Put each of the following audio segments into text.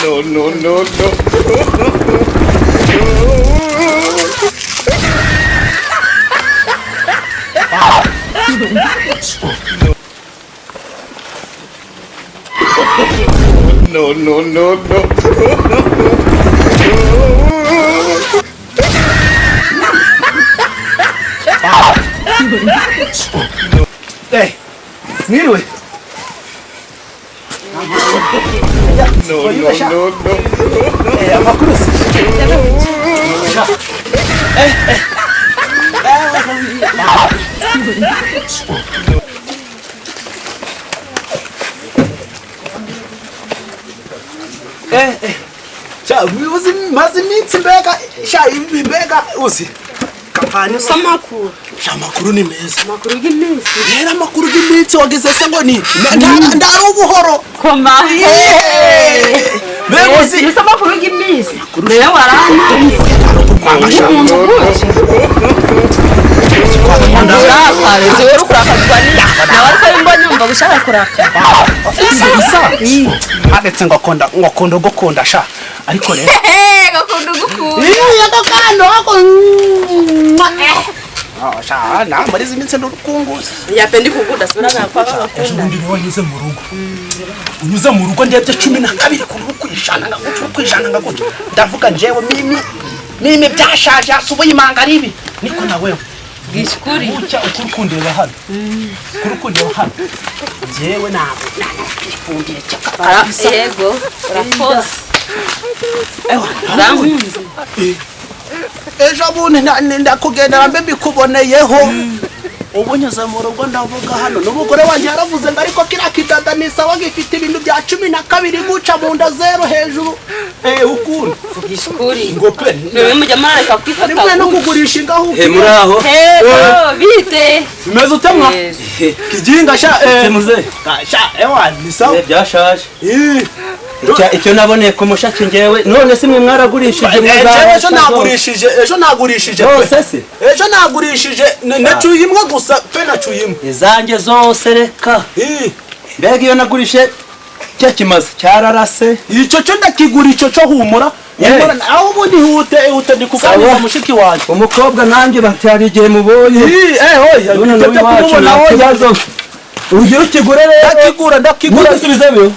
No, no, no, no. No, no, no, no. Hey, mwiriwe. No, no, no, no. Amakuru se. Uzi maze iminsi mbega mbega uzi kampani samakuru shamakuru ni meza makuru y'iminsi rero amakuru y'iminsi wageze se ngo ni ndari ubuhoro koma mbega uzi samakuru y'iminsi rero warani umuntu gutya urakare zero kurakazwa ni nawe ariko imbonye umva gushaka kurakara aretse ngo gukunda sha ariko rero gakunda gukunda gakando ako sha na muri iminsi ndukunguza yapendi kugunda sibona nakwa gakunda ndi wanyuze mu rugo unyuze mu rugo ndebye 12 ku kwishana ngagucu ndavuga njewe mimi byashaje asubuye imanga ribi niko na wewe gishikuri ucya ukundeba hano kurukundeba hano jewe nabo nafungiye cyaka yego urakoze ndamwunze ejo buntu ndakugenda mbe bikuboneyeho ubonyaza mu rugo ndavuga hano n'umugore wanjye yaravuze ngo ariko kira kidada nisawa gifite ibintu bya 12 guca mu nda zero hejuru ukunda gishikuri ngo pe niwe mujya mareka kwifata rimwe no kugurisha ingaho muraho bite bimeze utemwa kijinga sha muze sha ewa nisawa byashaje icyo naboneye ku mushaki ngewe none simwe mwaragurishije ejo nagurishije ejo nagurishije nacuye imwe gusa pe nacuye imwe izange zose reka mbega iyo nagurishe cyo kimaze cyararase icyo cyo ndakigura icyo cyo humura aho ubundi hute ndikuganiza mushiki wanjye umukobwa nanjye batari igihe mubonye oya none kubona aho kibazo urugero ukigure rero ndakigura ndisubizeyo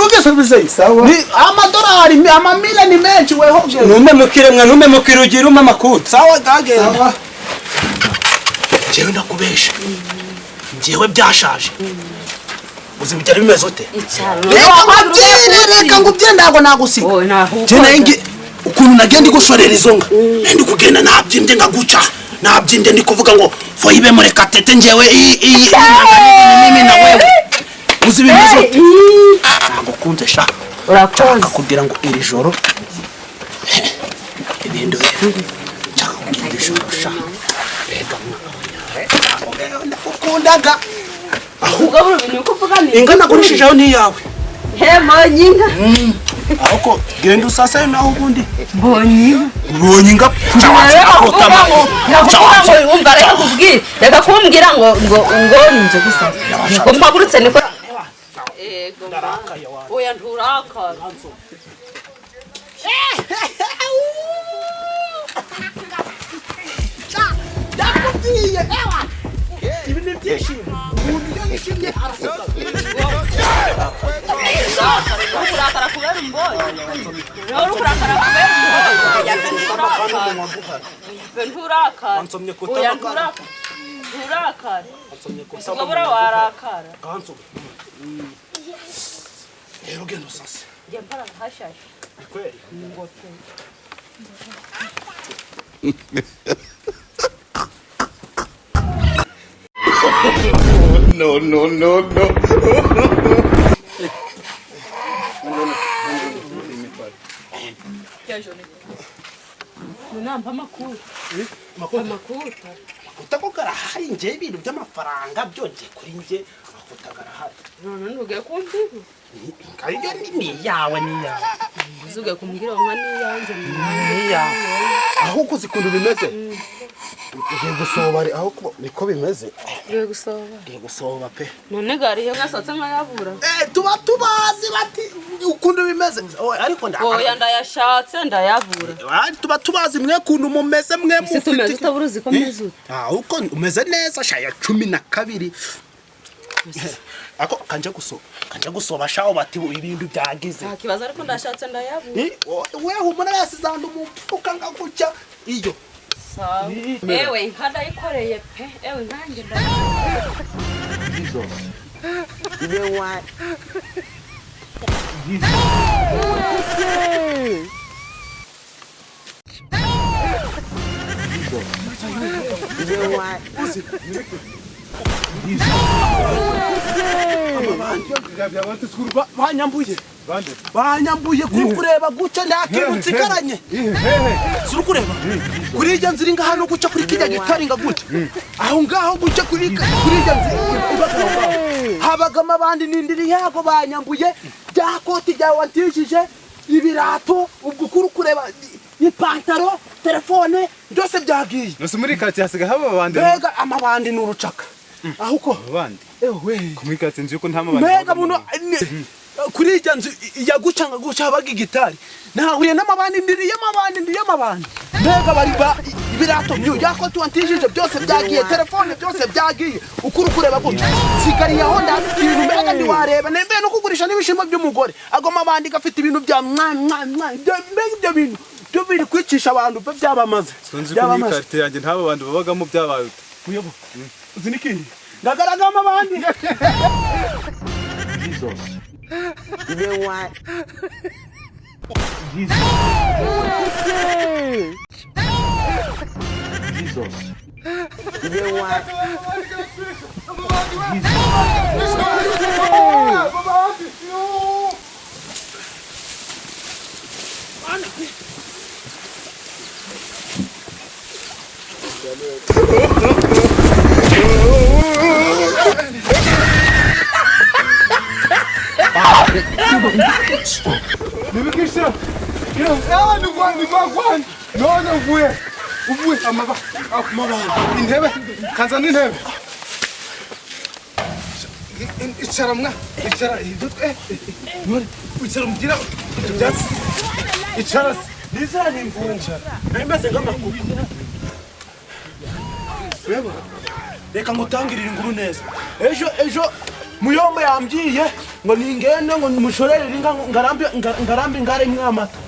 ndisubizeyo sawa ni amadolari amamiliyoni menshi weho nume mukire ugira amakuru sawa gagenda jewe ndakubesha jewe byashaje uzi bijyari bimeze ute reka ngo ubye ndago nagusiga je ukuntu nagenda igushorera izo nka ndi kugenda nabyimbye ngaguca nabyimbye ndi kuvuga ngo fo ibe muri katete njewe mimi na wewe uzi bimeze ute ntabwo kunze sha urakoze kugira ngo iri joro ibintu nshaka kugira ijoro sha reka ndakundaga ahubwo buri uko uvuga ni inga nagurishijeho ni yawe mbonyinga ahoko genda usasa naho ubundi mbonyinga umva reka kubwira reka kumbwira ngo ninje gusa ngo mpagurutse niko ego oya nturaka ndakubwiye ewa ibi ni byishimo umuntu iyo yishimye araseka kurakara kubera imbonye rero kurakara kubera imbonye nturakara oya nturakara ugabura warakara rero genda usase njye mpara hashashe kweli ngote No, no, no, no. Namba makuru. Makuru. Utakokara hari nje ibintu by'amafaranga byongeye kuri nje amavuta garahari none ntugiye kumbiho kayige ni yawe uzuge kumbwira nka niyanjye ahubwo uzikuntu bimeze ngiye gusoba aho niko bimeze ngiye gusoba pe none gariye mwasatse nkayabura tuba tubazi bati ukuntu bimeze ariko oya ndayashatse ndayabura tuba tubazi mwe kuntu mumeze mwe mufite tumeze utaburuzi ko meze ute uko umeze neza shaya 12 ako kanje gusoba shaho bati ibintu byagize nta kibazo ariko ndashatse ndayabura wewe umuna yasizanda umufuka ngagucya iyo sawa ewe nkadayikoreye pe ewe nkanjye Jesus ibe wa banyambuye kureba guca ndakibutse ikaranye zuru kureba kuri ijya nzira inga hano guca kuri kijya gitari nga guca aho ngaho guca kuri ijya nzira habagama abandi nindiri yago banyambuye bya koti bya wantishije ibirato ubwo kuri kureba ipantaro telefone byose byagiye nose muri kati hasiga haba abandi mbega amabandi n'urucaka ahuko abandi ewe kumwikatse nzi yuko nta mabandi mbega muno kuri ijya nzu yagucanga guca habaga igitari nahuye n'amabandi ndiri y'amabandi mbega bari ibirato byo yako tuantishije byose byagiye telefone byose byagiye ukuri kureba guca sigariye aho ndabintu mbega ndi wareba nembe no kugurisha n'ibishimo by'umugore agoma abandi gafite ibintu bya mbega ibyo bintu byo biri kwicisha abantu byabamaze nzi ko mwikate yanjye ntaba abantu babagamo byabaye uyobo uzi nikindi ndagaragama abandi Jesus ibe wa Jesus ibe wa Nibikisha nigwagwani none uvuye amabandi intebe kanza n'intebe icara mwa icara icara mugira byatsi icara nizani mvunja nimeze ngamakuku reka ngutangirira inkuru neza ejo muyombo yambyiye ngo ningende ngo mushorere ngarambe ngare mwamata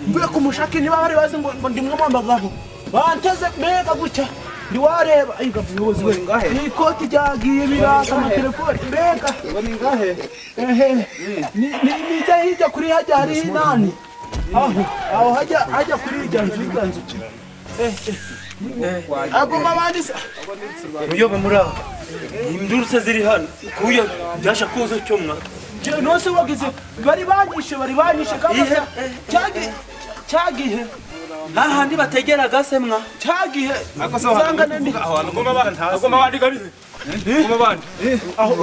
mvuye kumushaki niba bari bazi ngo ndimwe mu bagabo banteze mbega gucya ndiwareba ayiga ubuyobozi we ngahe ikoti ryagiye birasa ama telefone mbega ni ngahe ni hijya kuri hajya hari nani aho hajya kuri hijya nzu agoma abandi muyobe muraho induruse ziri hano kuyo byasha kuzo cyo mwa nose wagize bari banyishe kamasa cyagihe hahandi bategeraga se mwa cyagihe akosanga nende aho ngoma abandi gabize ngoma abandi aho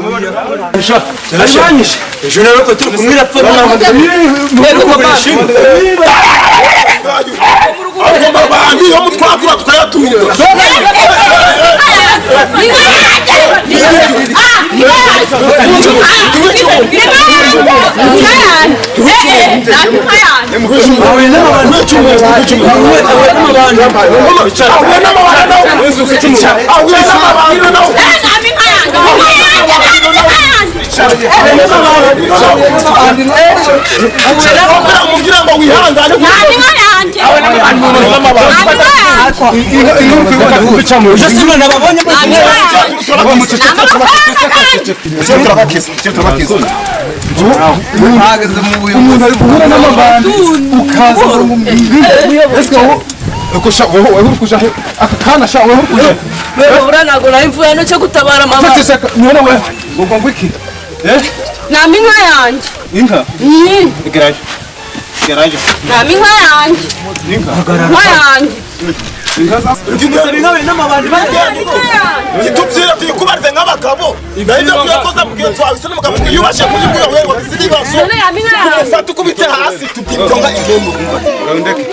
banyishe ejo rero ko turi kumwira pfa abandi yo mutwakura tukayatuye umuntu ari guhura n'amabandi ukaza kusha wewe kusha akakana sha wewe kusha wewe uranagura imvuye no cyo gutabara mama fatse none wewe ngo ngwiki nami inka yanjye inka igaraje nami inka yanjye inka inka yanjye Umusore nawe n'amabandi Itubwira tuyikubarze nk'abagabo. Nahita kuyakoza mugenzi wawe se n'umugabo yubashe kuyibwira wewe ngo bizibazo. Kumufata ukubite hasi tugitonga igendo. Gahundeke.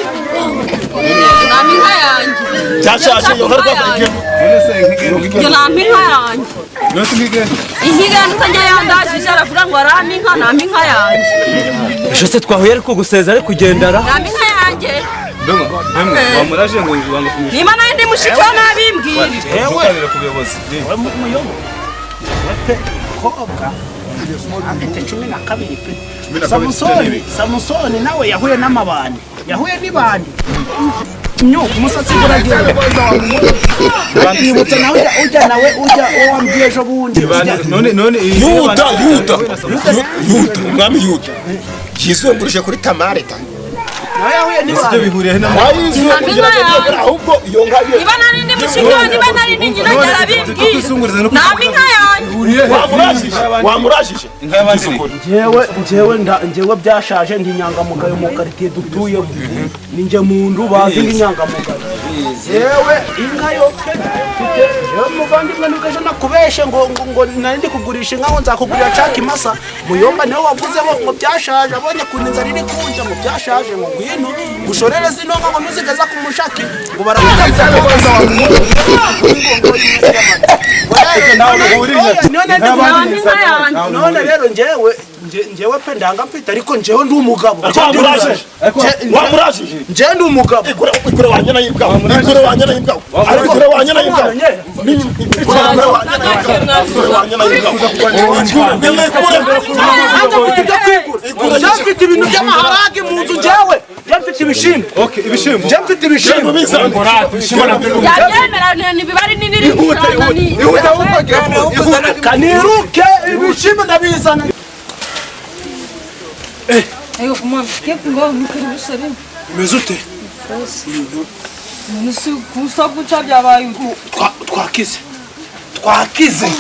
Naminka yanjye. Cyashashe yo harwa kugemo. Yo naminka yanjye. Nose ngigende. Inkiga ntanjye yandajije aravuga ngo araminka naminka yanjye. Jose twahuye ariko guseza ari kugendara. Naminka yanjye. Ndonga, hamwe bamuraje ngo wanga kumisha. Niba nayo ndi mushiki wa nabimbwira. Yewe ku buyobozi. kobwa afite 12 pe. Samusoni nawe yahuye n'amabandi. Yahuye n'ibandi. Nyuko umusatsi buragenda. Nibutse nawe ujya nawe wambwiye ejo bundi. None Yuda umwami Yuda yizengurije kuri Tamareta. Nawe yahuye n'ibandi. Ibyo bihuriye n'amahanga ahubwo iyo ngaye. Niba nari ndi mushiki wa niba nari ndi nyina yarabimbwira. Naminka yanjye. Wamurashije Inka y'abandi. Njyewe byashaje ndi nyangamugayo mu quartier dutuye. Ninje mundu bazi inyangamugayo. Yewe inka yo mfite yo muvandimwe nukaje nakubeshe ngo nari ndi kugurisha inka ngo nzakugurira caki masa. Muyomba nawe wavuze ngo byashaje abonye kuninza riri kunja ngo byashaje ngo ngwino gushorere zino nka ngo nuzigeza ku mushaki ngo baramukaza none rero njyewe pe ndanga mfite ariko njyewe ndi umugabo wamurashije njyewe ndi umugabo ikure wanyana yibwa ikure wanyana yibwa ikure wanyana yibwa mfite ibintu by'amaharage mu nzu njyewe mfite ibishimbo ibishimbo mfite ibishimbo Yabyemera nibibari n'ibiri. Kaniruke ibishimbo ndabizana. Ayo kumama, kipi ngo mukiri busare? Mezute. Musi kusabu chabyabaye. Twakize.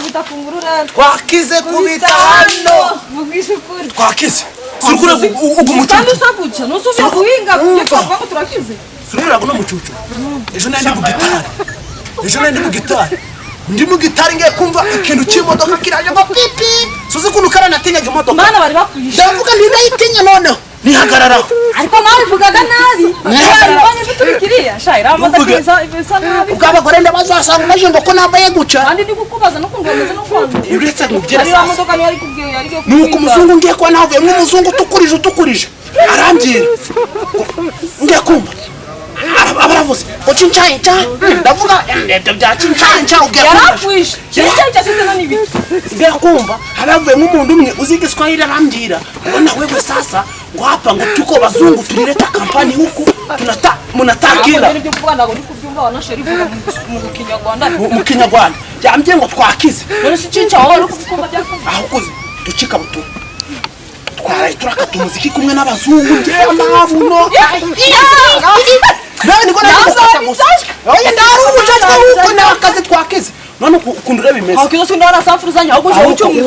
Utafungurura. Twakize kubitano. Mugishukuri. Twakize. Surukure ugumucucu. Kandi sabuca, no subiye guhinga kuko kwa turakize. Surukure no mucucu. Ejo nandi mu gitari. Ndi mu gitari ngiye kumva ikintu cy'imodoka kiraje ngo pipi. Suzi kuntu karana atinya imodoka. Mana bari bakwisha. Ndavuga ndayitinya noneho. Nihagarara. Ariko nawe vugaga nabi. Nabonye bitubikiriya. Shaira amamodoka isa nabi. Ubwabagore ndabazasanga naje ngo ko nambaye guca. Kandi ndikukubaza no kungomeza no kwanga. Uretse mubyera. Ari amamodoka yari kubwiye yari kubwiye. Nuko umuzungu ngiye kwa navuye nk'umuzungu tukurije. Arambwira. Ngiye kumva. Abaravuze ngo cincainca ndavuga ndebyo bya cincainca ugiye yarapwisha cincainca sitana n'ibiki ngiye kumva haravuye nk'umuntu umwe uzi igiswahili arambwira ngo nawe we sasa ngo hapa ngo tuko bazungu tulileta kampani huku munatakira ibyo kuvuga ngo ndi kubyumva wana sherifu mu Kinyarwanda mu Kinyarwanda yambye ngo twakize none si cinca wowe uri kuvuga byakumva aho kuze ducika buto twaraye turakata umuziki kumwe n'abazungu ngiye amabuno Nani niko nakufata gusa. Oya ndaru umucaca huko na akazi twakize. None ukundura bimeze. Akizo sindara safuruzanya ahubwo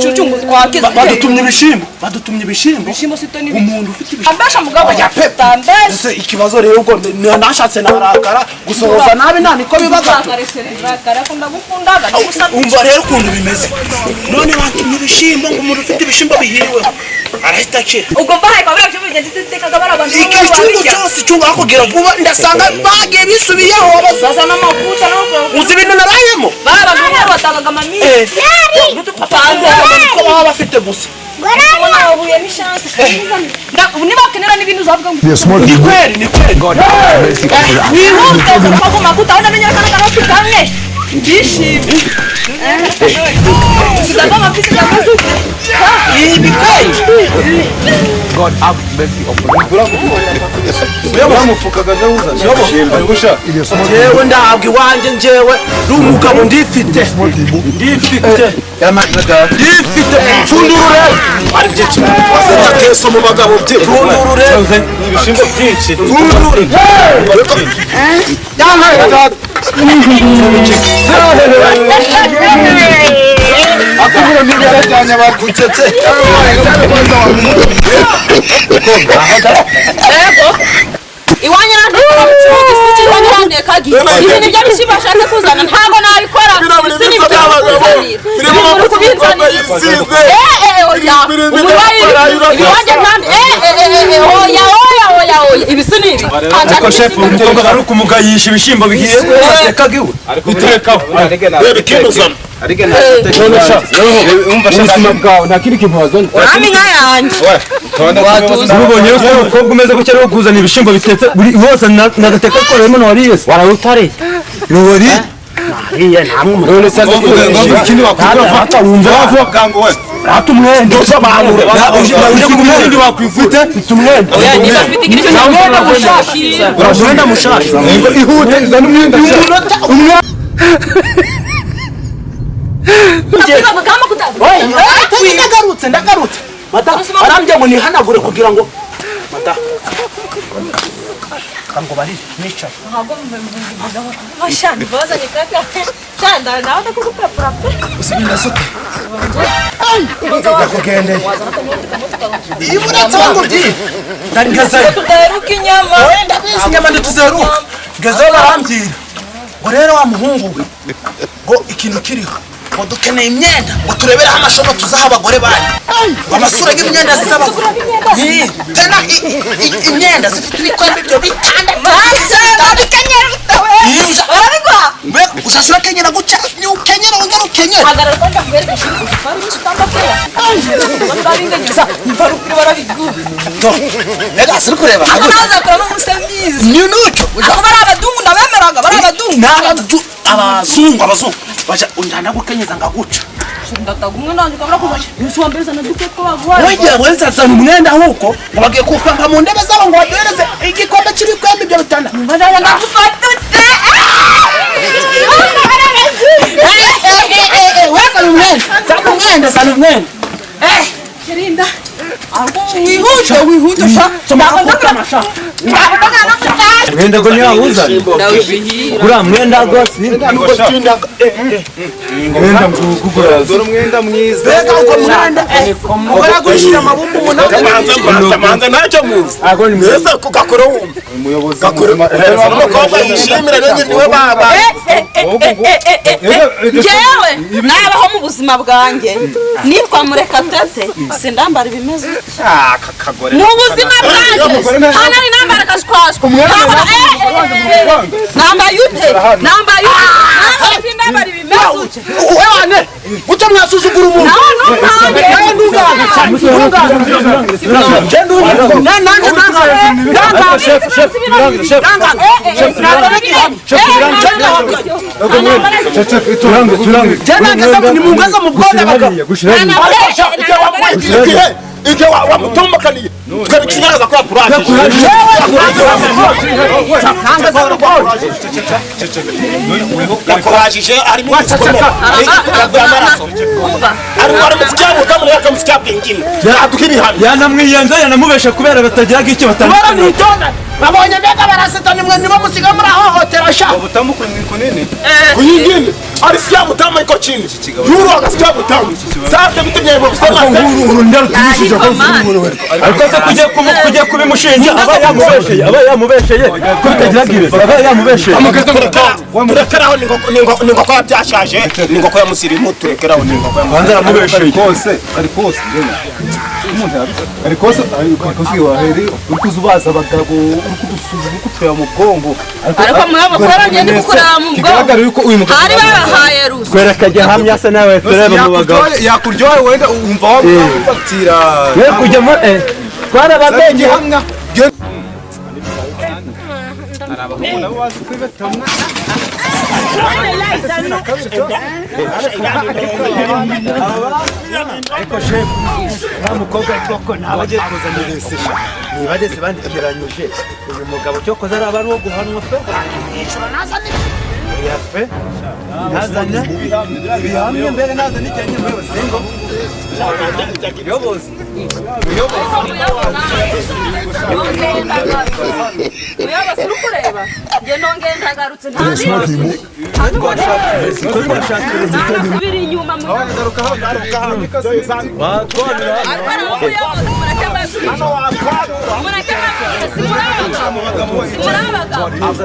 cyucyungu twakize. Badutumye ibishimbo. Bishimo sitoni Umuntu ufite ibishimbo. Ambasha mugabo ya pepe. Ese ikibazo rero ubwo nashatse narakara gusohoza nabi nani ko bibaga. Umva rero ukuntu bimeze. None batumye ibishimbo ngo umuntu ufite ibishimbo bihiriwe. Arahita akira. Ubwo mbahaye kwa byo bigeze titeka barabantu. Ikicyungu cyose cyungu akogera vuba ndasanga bagiye bisubiyeho bazaza n'amavuta no uzi ibintu nabayemo. Barabantu batangaga amamiri. Ko baba bafite gusa. Mbona ubuye ni chance. Niba kenera n'ibintu uzavuga ngo ni kweli. Wihuta kwa makuta ona menya kana kana tukamwe. Ndishimye. Sidagoma pisi ya kazuke. Ni kweli. God have mercy upon you. Yamufukaga gauza. Ngusha. Jewe ndabwi wanje njyewe rumugabo ndifite. Fundurure. Ari bye cyane. Waseta keso mu bagabo bye. Fundurure. Ibishimbo byinshi. Fundurure. Akubura mibere cyane bakucetse. Iwanya na wagiye ibintu by'abishimba ashatse kuzana ntabwo nabikora ibisini byo kubizanira oya ibiwanjye kandi oya ibisini ibi ariko chef umukobwa ari kumugayisha ibishimbo bigiye atekaga iwe bitekaho bikimuzana ariko nashaka umva ubuzima bwawe nta kindi kintu wazana urami nka yanjye ubonye ko umukobwa umeze gutya ari kuzana ibishimbo bitetse buri wose nagateka ko rero none wariye warawutare nuri Mariya namwe none sasa ikindi wakubwira wumva wavuga kango we atumwende sobanura uje wakwifite tumwende oya niba afite ikindi cyo mushakira urashenda mushaka ihute zana umwenda ndagarutse mata arambye ngo nihanagure kugira ngo mata kango bari nicaye ntabwo mashani bazanye kaka cyanda nawe ndakugupapura pe usibinda sote kugende ibura tsango ndi ndangazaye tudaheruka inyama wenda bisi inyama ndituzeruka gezo barambwira ngo rero wa muhungu we ngo ikintu kiriho ngo dukeneye imyenda ngo tureberaho amashono tuzaha abagore bandi amasura y'imyenda z'abagore tena imyenda zifite ibikwembe byo bitanda bikenyera bitawe ushashura kenyera guca ni ukenyera wongera ukenyera hagarara kwenda kubereka shuri ufari utambakera barabinganyeza imparukuri barabiguha ega siri kureba naza kuramo umusemyizi ni nuco ako bari abadungu ndabemeraga bari abadungu abazungu baje unjana gukenyeza ngaguca ndatagumwe nanje kabura kubaje yusu wambeza na duke ko bagwaye wege wensazana umwenda huko bagiye kupanga mu ndebe zabo ngo baduhereze igikombe cy'ibikwembe byo bitanda mbajanya ndakufatute sana umwenda kirinda wihute mwenda ngo ni wawuzana gura mwenda rwose mwenda mkugura dore umwenda mwiza bega uko mwenda ukora gushira amabumbu umunani manza ntacyo muzi mwese kugakora wumva umuyobozi umukobwa yishimira rero niwe baba njyewe nabaho mu buzima bwanjye nitwa Murekatete sindambara ibimeze mu buzima bwanjye hano ni nambara kashwashwa nambaye ute sindambara ibimeze wewane guca mwasuzugura umuntu igihe wamutumbakaniye twari kinyaraza ko yakuraje yakurajije arimo gukomera amaraso arimo aramusikiya mutamu yakamusikiya bwingine yaduka ibihano yanamwiyenza yanamubesha kubera batagiraga icyo batandukanye babonye mbega barasetana mwe nibo musiga muri ahohotera sha ubutamuku kunini kuyingine arisikiya mutamu iko chini yuro akasikiya mutamu sasa bitumye mu bisema nguru ndaro tumishije ariko se kujya kubimushinja aba yamubesheye ko bitagiraga ibe aba yamubesheye turekeraho ningo ko yabyashaje ningo ko yamusirimu turekeraho ningo ko hanze aramubesheye kose ariko waheri ukuzubaza abagabo ukudusuzuma kutureba mu bwongo ariko mukora ngende gukorera mu bwongo hari babahaye ruso kwereka gihamya se nawe tureba mu bagabo yakuryohe wenda umva wamufatira we kujyamo twarabamenye abahungu nabo bazi kwibetamwa ariko shefu nta mukobwa cyoko ntabagiye kuzanira isisha nibageze bandikiranyije uyu mugabo cyokoze araba ari uwo guhanwa pe oya pe ntazane ibihamye mbere nazane icyenye muyobozi ngo muyobozi uyobozi uri kureba njye nongeye ndagarutse ntasubira inyuma mureke abagabo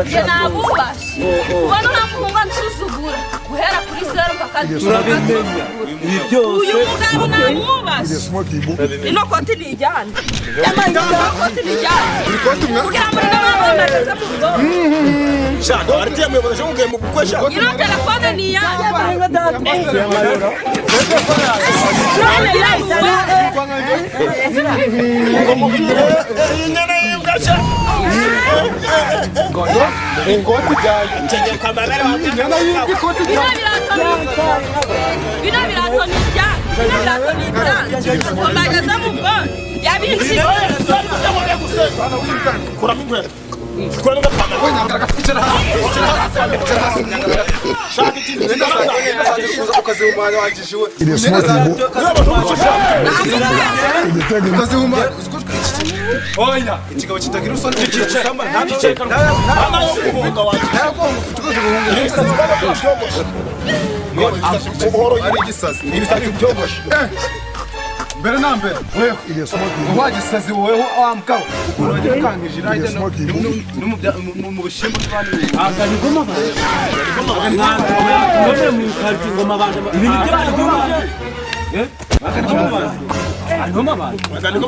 njye nabubashe ubona nta muntu ngo nsuzugura guhera kuri zero kakadusura ibi byose uyu mugabo namwubashe ino koti ni ijyane ino koti ni ijyane kugira ngo n'abamamaza mu bwonko shaka aritiye muyobozi ngiye mu gukwesha ino telefone ni iyanjye bino birato ni ibyanjye mbagaza mu bwonko yabinsiye kuramo inkweto kuramo agapantaro shaka ikindi oya ikigabo kitagira usoni cy'icamba ntabiceka hano yo kuvuga wacu ubuhoro y'igisazi ibisatsi byogoshe mbere na mbere weho wagisazi weho wamkaho ukuntu wagiye ukangije irajya no mu bishimbo n'abandi aganigoma abantu mu karti ngoma abantu ibintu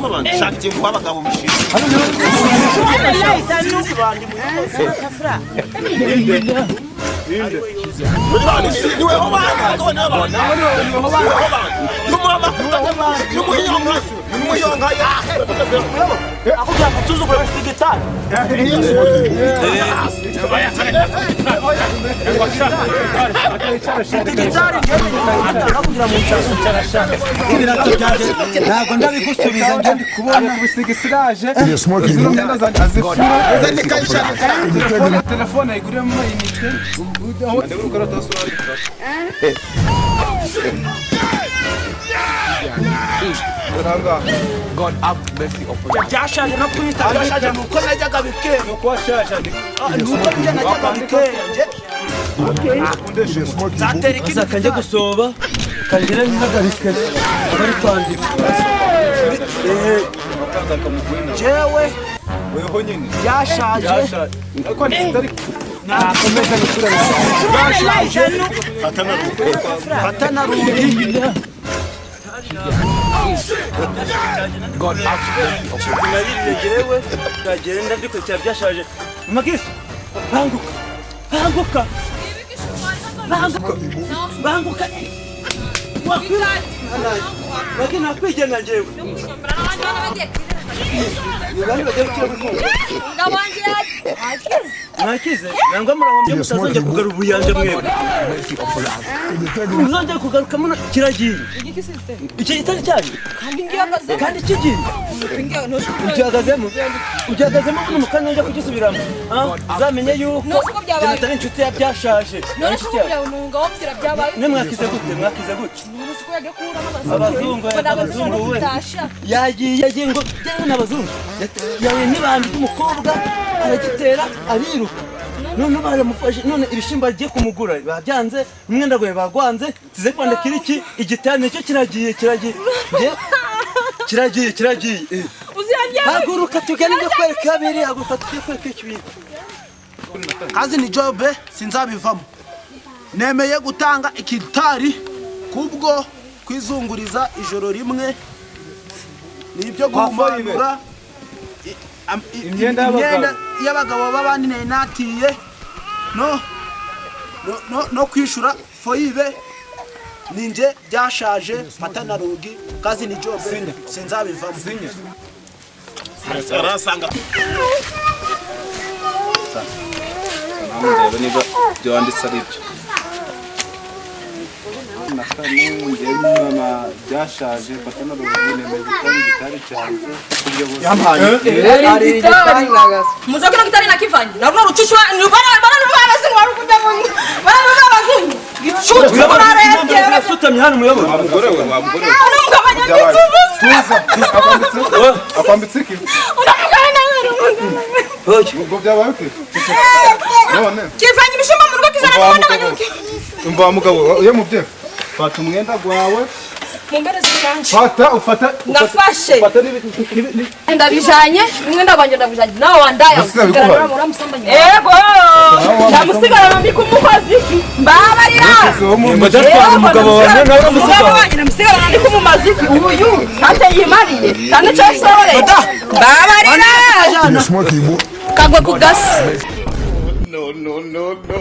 by'abantu shaka ikintu w'abagabo bishimye ntabwo ndabigusubiza njye ndi kubona kubisigisiraje zino myenda zanjye azifura telefone ayiguremo inite byashaje no kwita byashaje nuko najyaga bikeye nuko washaje nuko njye najyaga bikeye zatera iki kanjye gusoba kangira ntihagarike bari kwandika jewe weho nyine byashaje ariko ntitari nakomeza gukura byashaje hatana rugi jewe kagenda ndikurikira byashaje magiso banguka banguka banguka lakini nakwijana jewe mwakize nangwa murahombe mutazongera kugaruka ubuyanja mwebwe muzongera kugaruka muno kiragiye icyo gitari cyanyu kandi kigiye ugihagazemo kuno mukanya njya kugisubiramo uzamenye yuko atari inshuti ya byashaje mwakize gute abazungu we yagiye ngo jyewe n'abazungu yahuye n'ibandi ry'umukobwa aragitera ariruka none baramufashe none ibishimbo agiye kumugura babyanze umwenda gwe bagwanze tize kwandikira iki igitane cyo kiragiye haguruka tugende byo kwereka abiri haguruka tujye kwereka ikibiri kazi ni job sinzabivamo nemeye gutanga ikitari kubwo kwizunguriza ijoro rimwe nibyo guhumanura imyenda y'abagabo b'abandi natiye no kwishura foyibe ninjye byashaje fata na rugi kazi ni job sinzabivamo arasanga ndeba niba byo wanditse ari byo mama byashaje fata na rugi nemeye gukora igitari cyanjye muzakora gitari nakivanye nabwo rucushwa barabazungu barabazungu gicucu bararebye barasutamye hano muyobozi umugore we akwambitse iki ubwo byabaye uke none kivanye ibishumba mu rugo kizana n'abandi banyuke umva mugabo uye mubye fata umwenda gwawe mumbereze cyanje ufata nafashe ufata ndabijanye bimwe ndabanje ndabijanye nawe wandaya usigarana muramusambanya ego ndamusigarana ndi kumukozi mbabarira mudatwara umugabo wanjye nawe uramusigarana ndamusigarana ndi kumumaziki uyu ate yimariye kandi cyo sore mbabarira kagwe ku gasi no no no no